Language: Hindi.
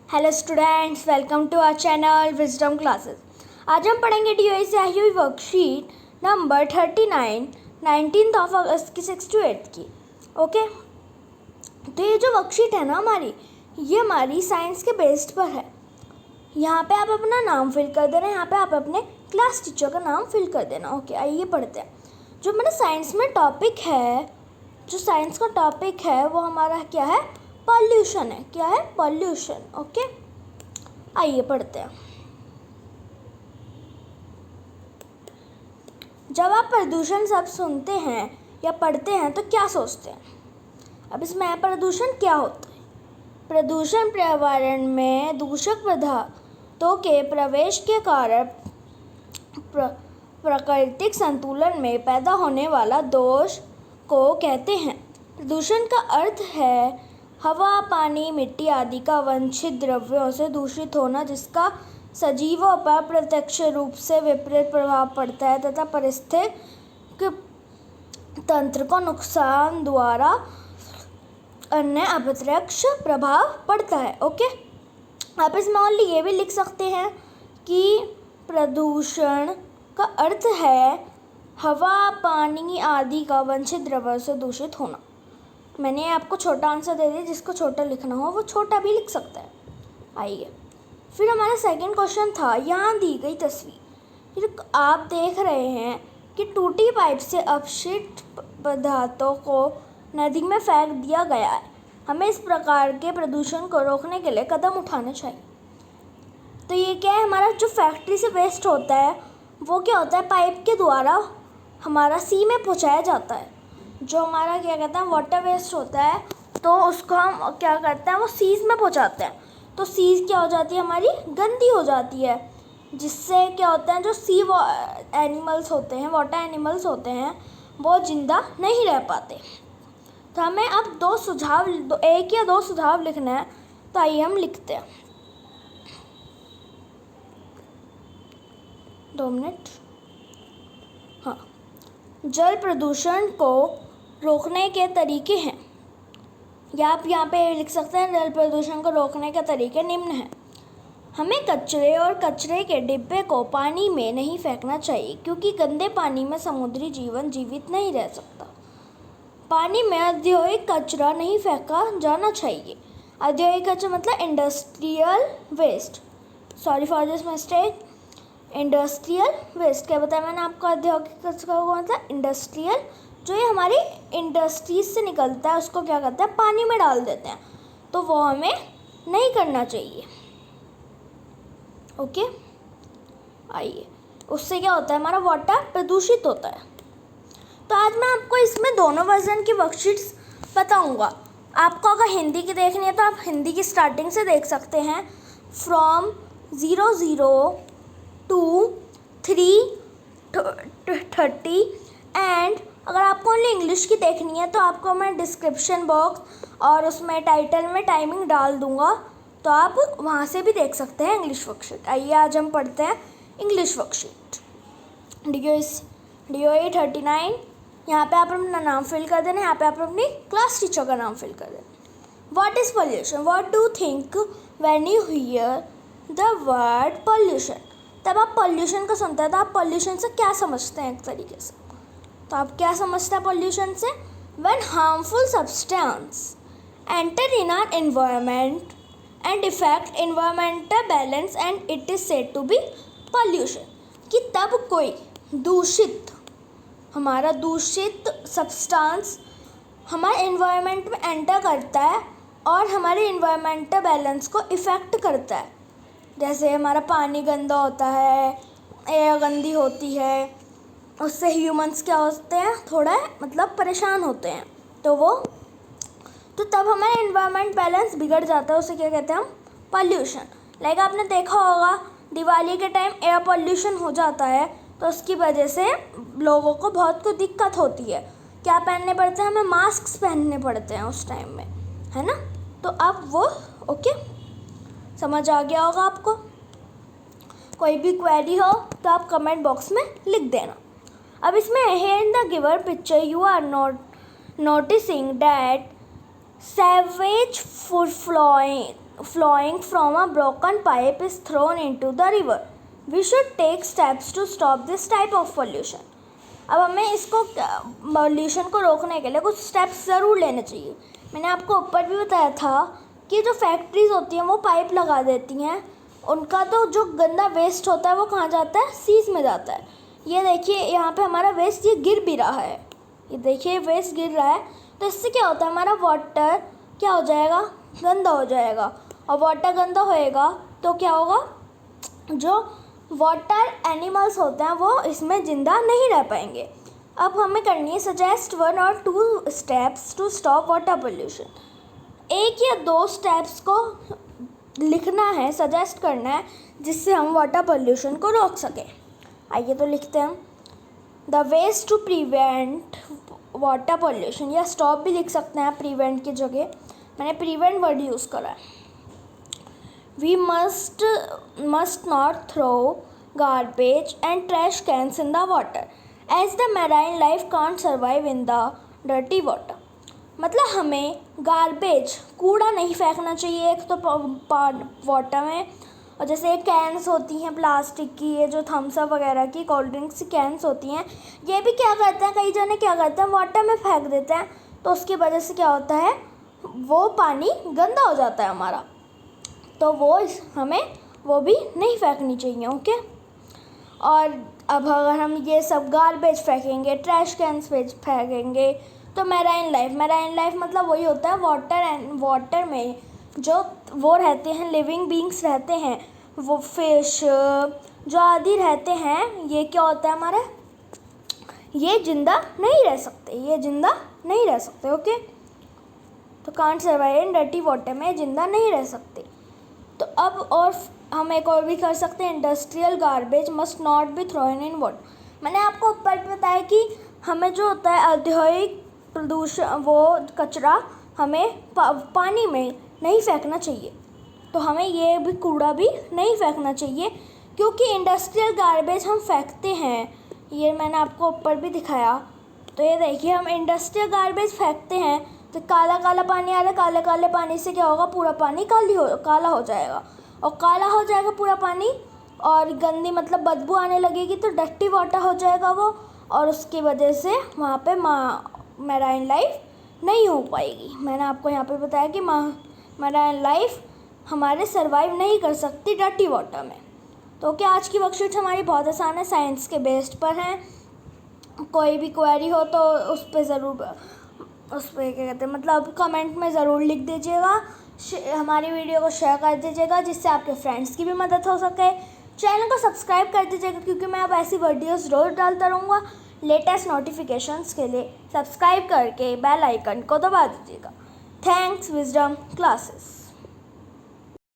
Hello students, welcome to our channel wisdom classes. आज हम पढ़ेंगे डीओई से आई हुई वर्कशीट नंबर 39 19 अगस्त की 6 to 8 की। ओके, तो ये जो वर्कशीट है ना ये हमारी साइंस के बेस्ड पर है। यहाँ पे आप अपना नाम फिल कर देना, यहाँ पे आप अपने क्लास टीचर का नाम फिल कर देना। ओके, आइए पढ़ते हैं। जो हमारा साइंस में टॉपिक है, जो साइंस का टॉपिक है वो हमारा क्या है? पॉल्यूशन है। क्या है? पॉल्यूशन। ओके, आइए पढ़ते हैं। जब आप प्रदूषण शब्द सुनते हैं या पढ़ते हैं तो क्या सोचते हैं? अब इसमें प्रदूषण क्या होता है? प्रदूषण पर्यावरण में दूषक पदार्थों के प्रवेश के कारण प्राकृतिक संतुलन में पैदा होने वाला दोष को कहते हैं। प्रदूषण का अर्थ है हवा, पानी, मिट्टी आदि का वांछित द्रव्यों से दूषित होना, जिसका सजीवों पर प्रत्यक्ष रूप से विपरीत प्रभाव पड़ता है तथा पारिस्थितिक तंत्र को नुकसान द्वारा अन्य अप्रत्यक्ष प्रभाव पड़ता है। ओके, आप इसमें ओनली ये भी लिख सकते हैं कि प्रदूषण का अर्थ है हवा, पानी आदि का वांछित द्रव्यों से दूषित होना। मैंने आपको छोटा आंसर दे दिया, जिसको छोटा लिखना हो वो छोटा भी लिख सकता है। आइए, फिर हमारा सेकंड क्वेश्चन था, यहाँ दी गई तस्वीर आप देख रहे हैं कि टूटी पाइप से अपशिष्ट पदार्थों को नदी में फेंक दिया गया है। हमें इस प्रकार के प्रदूषण को रोकने के लिए कदम उठाने चाहिए। तो ये क्या है? हमारा जो फैक्ट्री से वेस्ट होता है वो क्या होता है? पाइप के द्वारा हमारा सी में पहुँचाया जाता है। जो हमारा क्या कहते हैं वाटर वेस्ट होता है, तो उसको हम क्या करते हैं वो सीज में पहुंचाते हैं। तो सीज क्या हो जाती है? हमारी गंदी हो जाती है, जिससे क्या होता है जो सी एनिमल्स होते हैं, वाटर एनिमल्स होते हैं, वो जिंदा नहीं रह पाते। तो हमें अब एक या दो सुझाव लिखना है। तो आइए हम लिखते हैं। 2 मिनट। हाँ, जल प्रदूषण को रोकने के तरीके हैं, या आप यहाँ पे लिख सकते हैं जल प्रदूषण को रोकने के तरीके निम्न हैं। हमें कचरे और कचरे के डिब्बे को पानी में नहीं फेंकना चाहिए, क्योंकि गंदे पानी में समुद्री जीवन जीवित नहीं रह सकता। पानी में औद्योगिक कचरा नहीं फेंका जाना चाहिए। औद्योगिक कचरा मतलब industrial waste. Sorry for this mistake. Industrial waste क्या बताया मैंने आपको? औद्योगिक कचरा को मतलब इंडस्ट्रियल, जो ये हमारी इंडस्ट्रीज से निकलता है उसको क्या करते हैं? पानी में डाल देते हैं। तो वो हमें नहीं करना चाहिए। ओके, आइए, उससे क्या होता है? हमारा वाटर प्रदूषित होता है। तो आज मैं आपको इसमें दोनों वर्जन की वर्कशीट्स बताऊंगा। आपको अगर हिंदी की देखनी है तो आप हिंदी की स्टार्टिंग से देख सकते हैं, फ्रॉम 00 to 3:30। एंड अगर आपको ओनली इंग्लिश की देखनी है तो आपको मैं डिस्क्रिप्शन बॉक्स और उसमें टाइटल में टाइमिंग डाल दूंगा, तो आप वहाँ से भी देख सकते हैं इंग्लिश वर्कशीट। आइए आज हम पढ़ते हैं इंग्लिश वर्कशीट। DOE 39। यहाँ पे आप अपना नाम फिल कर देना, यहाँ पे आप अपनी क्लास टीचर का नाम फिल कर देना। What is pollution? What do think when you here the word pollution? तब आप पॉल्यूशन को सुनते हैं तो आप पॉल्यूशन से क्या समझते हैं? एक तरीके से तो आप क्या समझते हैं पॉल्यूशन से? When harmful substance enter in our environment and effect environmental balance and it is said to be pollution. कि तब कोई दूषित सब्सटेंस हमारे एनवायरनमेंट में एंटर करता है और हमारे एनवायरमेंटल बैलेंस को इफ़ेक्ट करता है। जैसे हमारा पानी गंदा होता है, एयर गंदी होती है, उससे ह्यूमंस क्या होते हैं? थोड़ा मतलब परेशान होते हैं। तो तब हमारा एनवायरनमेंट बैलेंस बिगड़ जाता है। उसे क्या कहते हैं हम? पॉल्यूशन। लाइक आपने देखा होगा दिवाली के टाइम एयर पॉल्यूशन हो जाता है, तो उसकी वजह से लोगों को बहुत कुछ दिक्कत होती है। क्या पहनने पड़ते हैं? हमें मास्क पहनने पड़ते हैं उस टाइम में, है ना? तो अब वो ओके समझ आ गया होगा आपको। कोई भी क्वेरी हो तो आप कमेंट बॉक्स में लिख देना। अब इसमें here in the given picture you are noticing that sewage flowing from a broken pipe is thrown into the river. We should take steps to stop this type of pollution. अब हमें इसको पॉल्यूशन को रोकने के लिए कुछ स्टेप्स ज़रूर लेने चाहिए. मैंने आपको ऊपर भी बताया था कि जो फैक्ट्रीज़ होती हैं वो पाइप लगा देती हैं, उनका तो जो गंदा वेस्ट होता है वो कहाँ जाता है, सीज में जाता है. ये देखिए यहाँ पे हमारा वेस्ट ये गिर भी रहा है, ये देखिए वेस्ट गिर रहा है. तो इससे क्या होता है, हमारा वाटर क्या हो जाएगा, गंदा हो जाएगा. और वाटर गंदा होएगा तो क्या होगा, जो वाटर एनिमल्स होते हैं वो इसमें ज़िंदा नहीं रह पाएंगे. अब हमें करनी है suggest 1 or 2 steps to stop water pollution. 1 या 2 स्टेप्स को लिखना है, सजेस्ट करना है, जिससे हम वाटर पोल्यूशन को रोक सकें. आइए तो लिखते हैं. The ways to prevent water pollution, या स्टॉप भी लिख सकते हैं प्रिवेंट की जगह, मैंने प्रिवेंट वर्ड यूज़ करा है. We must not throw garbage and trash cans in the water, as the marine life can't survive in the dirty water. मतलब हमें गार्बेज, कूड़ा नहीं फेंकना चाहिए एक तो वाटर में. और जैसे कैंस होती हैं प्लास्टिक की, ये जो थम्स अप वगैरह की कोल्ड ड्रिंक्स की कैंस होती हैं, ये भी क्या करते हैं, कई जने क्या करते हैं, वाटर में फेंक देते हैं. तो उसकी वजह से क्या होता है, वो पानी गंदा हो जाता है हमारा. तो हमें वो भी नहीं फेंकनी चाहिए. ओके. और अब अगर हम ये सब गार्बेज फेंकेंगे, ट्रैश कैंस फेंकेंगे, तो मैराइन लाइफ मतलब वही होता है वाटर में जो वो रहते हैं, लिविंग बींग्स रहते हैं, वो फिश जो आदि रहते हैं, ये क्या होता है हमारे, ये जिंदा नहीं रह सकते. ओके. तो can't survive in dirty water में जिंदा नहीं रह सकते. तो अब और हम एक और भी कर सकते हैं, industrial garbage must not be thrown in water. मैंने आपको ऊपर भी बताया कि हमें जो होता है औद्योगिक प्रदूषण, वो कचरा हमें पानी में नहीं फेंकना चाहिए. तो हमें ये भी कूड़ा भी नहीं फेंकना चाहिए, क्योंकि इंडस्ट्रियल गार्बेज हम फेंकते हैं, ये मैंने आपको ऊपर भी दिखाया. तो ये देखिए, हम इंडस्ट्रियल गार्बेज फेंकते हैं तो काला काला पानी आ रहा है, काले काले पानी से क्या होगा, पूरा पानी काला हो जाएगा. और काला हो जाएगा पूरा पानी, और गंदी मतलब बदबू आने लगेगी, तो डर्टी वाटर हो जाएगा वो. और उसकी वजह से वहाँ पे मैराइन लाइफ नहीं हो पाएगी. मैंने आपको यहाँ पे बताया कि मैराइन लाइफ हमारे सर्वाइव नहीं कर सकती डर्टी वाटर में. तो क्या आज की वर्कशीट हमारी बहुत आसान है, साइंस के बेस्ड पर हैं. कोई भी क्वेरी हो तो उस पर क्या कहते हैं, मतलब कमेंट में ज़रूर लिख दीजिएगा. हमारी वीडियो को शेयर कर दीजिएगा जिससे आपके फ्रेंड्स की भी मदद हो सके. चैनल को सब्सक्राइब कर दीजिएगा, क्योंकि मैं अब ऐसी वीडियोस रोज़ डालता रहूँगा. लेटेस्ट नोटिफिकेशंस के लिए सब्सक्राइब करके बेल आइकन को दबा दीजिएगा. Thanks wisdom classes.